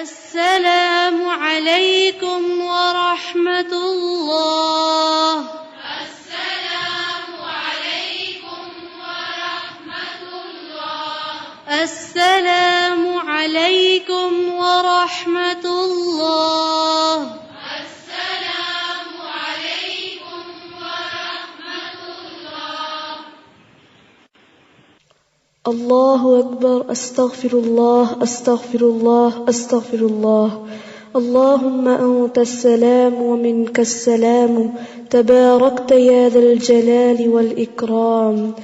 السلام عليكم ورحمة الله. السلام عليكم ورحمة الله. السلام عليكم ورحمة الله. السلام عليكم ورحمة الله. الله أكبر. أستغفر الله أستغفر الله أستغفر الله. اللهم أنت السلام ومنك السلام، تباركت يا ذا الجلال والإكرام.